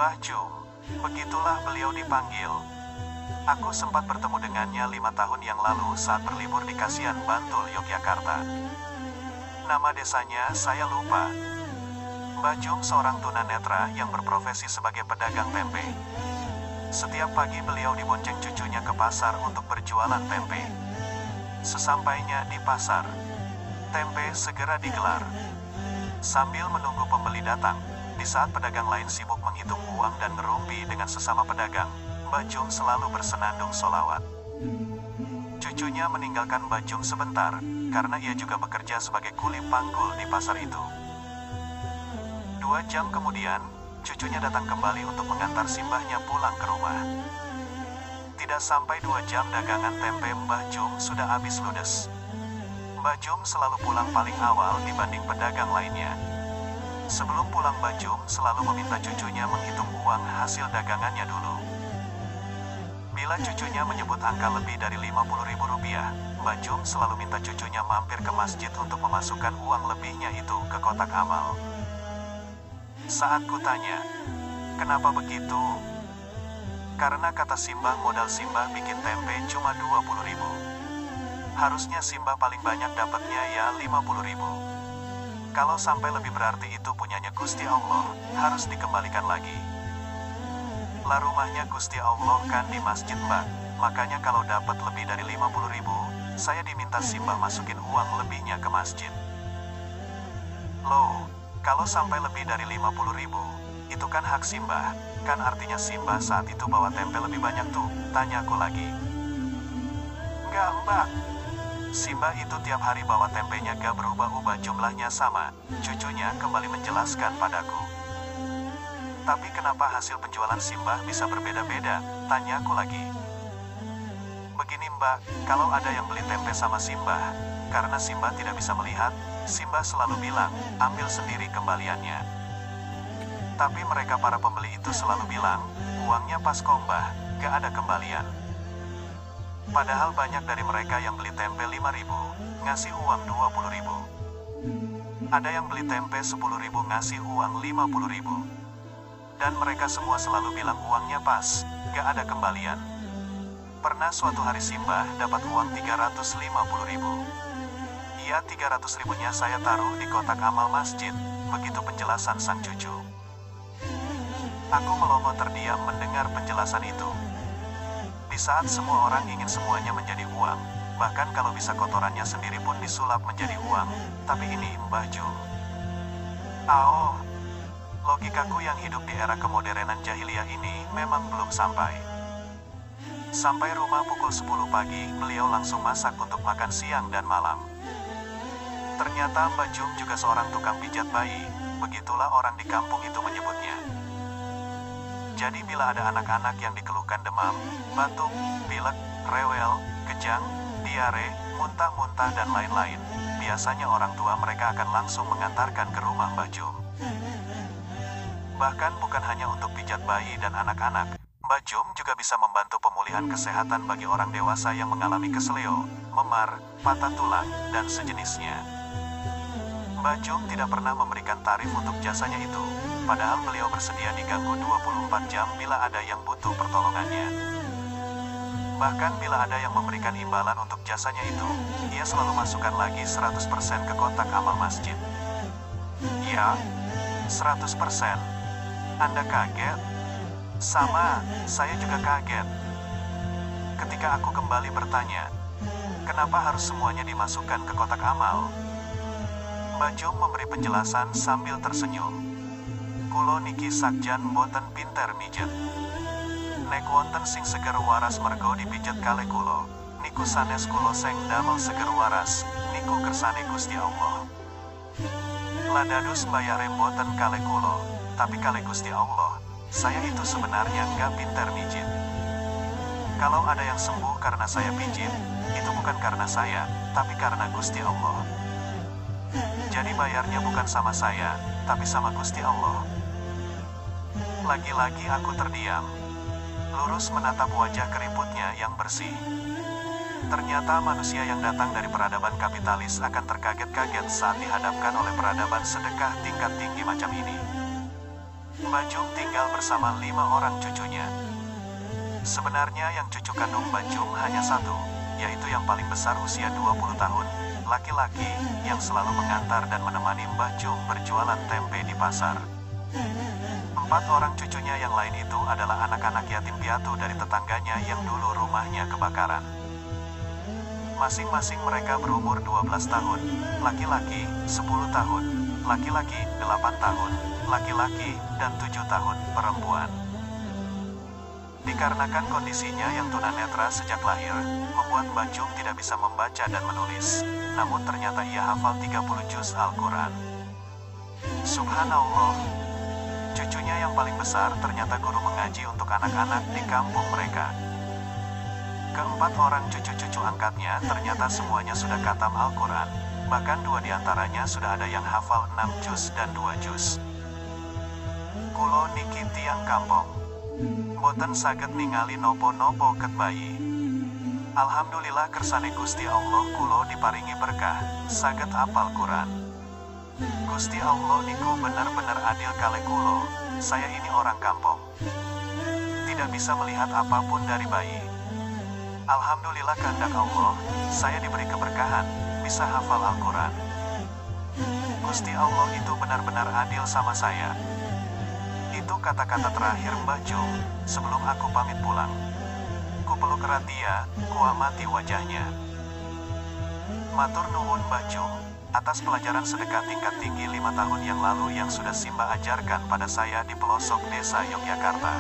Mbah Jum, begitulah beliau dipanggil. Aku sempat bertemu dengannya 5 tahun yang lalu saat berlibur di Kasihan, Bantul, Yogyakarta. Nama desanya saya lupa. Mbah Jum seorang tunanetra yang berprofesi sebagai pedagang tempe. Setiap pagi beliau dibonceng cucunya ke pasar untuk berjualan tempe. Sesampainya di pasar, tempe segera digelar. Sambil menunggu pembeli datang, di saat pedagang lain sibuk menghitung uang dan ngerumpi dengan sesama pedagang, Mbah Jum selalu bersenandung sholawat. Cucunya meninggalkan Mbah Jum sebentar, karena ia juga bekerja sebagai kuli panggul di pasar itu. 2 jam kemudian, cucunya datang kembali untuk mengantar simbahnya pulang ke rumah. Tidak sampai 2 jam dagangan tempe Mbah Jum sudah habis ludes. Mbah Jum selalu pulang paling awal dibanding pedagang lainnya. Sebelum pulang Mbah Jum selalu meminta cucunya menghitung uang hasil dagangannya dulu. Bila cucunya menyebut angka lebih dari Rp50.000, Mbah Jum selalu minta cucunya mampir ke masjid untuk memasukkan uang lebihnya itu ke kotak amal. Saat kutanya, kenapa begitu? Karena kata Simbah modal Simbah bikin tempe cuma 20.000. Harusnya Simbah paling banyak dapatnya ya 50.000. Kalau sampai lebih berarti itu punyanya Gusti Allah, harus dikembalikan lagi. Lah rumahnya Gusti Allah kan di masjid Mbak, makanya kalau dapat lebih dari 50.000, saya diminta Simbah masukin uang lebihnya ke masjid. Loh, kalau sampai lebih dari 50.000, itu kan hak Simbah, kan artinya Simbah saat itu bawa tempe lebih banyak tuh, tanya aku lagi. Enggak Mbak, Simbah itu tiap hari bawa tempenya gak berubah-ubah jumlahnya sama, cucunya kembali menjelaskan padaku. Tapi kenapa hasil penjualan Simbah bisa berbeda-beda, tanya aku lagi. Begini Mbak, kalau ada yang beli tempe sama Simbah, karena Simbah tidak bisa melihat, Simbah selalu bilang, ambil sendiri kembaliannya. Tapi mereka para pembeli itu selalu bilang, uangnya pas kok Mbah, gak ada kembalian. Padahal banyak dari mereka yang beli tempe 5.000, ngasih uang 20.000. Ada yang beli tempe 10.000 ngasih uang 50.000. Dan mereka semua selalu bilang uangnya pas, gak ada kembalian. Pernah suatu hari Simbah dapat uang 350.000. Iya 300.000-nya saya taruh di kotak amal masjid, begitu penjelasan sang cucu. Aku melongo terdiam mendengar penjelasan itu. Di saat semua orang ingin semuanya menjadi uang, bahkan kalau bisa kotorannya sendiri pun disulap menjadi uang, tapi ini Mbah Jum. Oh, logikaku yang hidup di era kemodernan jahiliyah ini memang belum sampai. Sampai rumah pukul 10 pagi, beliau langsung masak untuk makan siang dan malam. Ternyata Mbah Jum juga seorang tukang pijat bayi, begitulah orang di kampung itu menyebutnya. Jadi bila ada anak-anak yang dikeluhkan demam, batuk, pilek, rewel, kejang, diare, muntah-muntah dan lain-lain, biasanya orang tua mereka akan langsung mengantarkan ke rumah Mbah Jum. Bahkan bukan hanya untuk pijat bayi dan anak-anak, Mbah Jum juga bisa membantu pemulihan kesehatan bagi orang dewasa yang mengalami keseleo, memar, patah tulang, dan sejenisnya. Mbah Jum tidak pernah memberikan tarif untuk jasanya itu, padahal beliau bersedia diganggu 24 jam bila ada yang butuh pertolongannya. Bahkan bila ada yang memberikan imbalan untuk jasanya itu, ia selalu masukkan lagi 100% ke kotak amal masjid. Ya, 100%. Anda kaget? Sama, saya juga kaget. Ketika aku kembali bertanya, kenapa harus semuanya dimasukkan ke kotak amal? Mbah Jum memberi penjelasan sambil tersenyum. Kulo niki sakjan mboten pinter mijet. Nek wonten sing seger waras mergo dipijet kalih kulo, niku sanes kulo sing damel seger waras, niku kersane Gusti Allah. Ladadus bayare mboten kalih kulo, tapi kalih Gusti Allah, saya itu sebenarnya nggak pinter mijit. Kalau ada yang sembuh karena saya pijit, itu bukan karena saya, tapi karena Gusti Allah. Jadi bayarnya bukan sama saya, tapi sama Gusti Allah. Lagi-lagi aku terdiam, lurus menatap wajah keriputnya yang bersih. Ternyata manusia yang datang dari peradaban kapitalis akan terkaget-kaget saat dihadapkan oleh peradaban sedekah tingkat tinggi macam ini. Mbah Jum tinggal bersama 5 orang cucunya. Sebenarnya yang cucu kandung Mbah Jum hanya satu, yaitu yang paling besar usia 20 tahun, laki-laki, yang selalu mengantar dan menemani Mbah Jum berjualan tempe di pasar. 4 orang cucunya yang lain itu adalah anak-anak yatim piatu dari tetangganya yang dulu rumahnya kebakaran. Masing-masing mereka berumur 12 tahun, laki-laki 10 tahun, laki-laki 8 tahun, laki-laki dan 7 tahun perempuan. Dikarenakan kondisinya yang tunanetra sejak lahir, membuat Mbah Jum tidak bisa membaca dan menulis. Namun ternyata ia hafal 30 juz Al-Quran. Subhanallah. Cucunya yang paling besar ternyata guru mengaji untuk anak-anak di kampung mereka. Keempat orang cucu-cucu angkatnya ternyata semuanya sudah khatam Al-Quran. Bahkan 2 diantaranya sudah ada yang hafal 6 juz dan 2 juz. Kulo niki tiang kampung. Boten saged ningali nopo-nopo ket bayi. Alhamdulillah kersane Gusti Allah kulo diparingi berkah, saged hafal Quran. Gusti Allah niku benar-benar adil kale kulo, saya ini orang kampung. Tidak bisa melihat apapun dari bayi. Alhamdulillah kehendak Allah, saya diberi keberkahan, bisa hafal Al-Quran. Gusti Allah itu benar-benar adil sama saya. Itu kata-kata terakhir Mbah Jum, sebelum aku pamit pulang. Ku peluk erat dia, ku amati wajahnya. Matur nuwun Mbah Jum, atas pelajaran sedekah tingkat tinggi 5 tahun yang lalu yang sudah Simba ajarkan pada saya di pelosok desa Yogyakarta.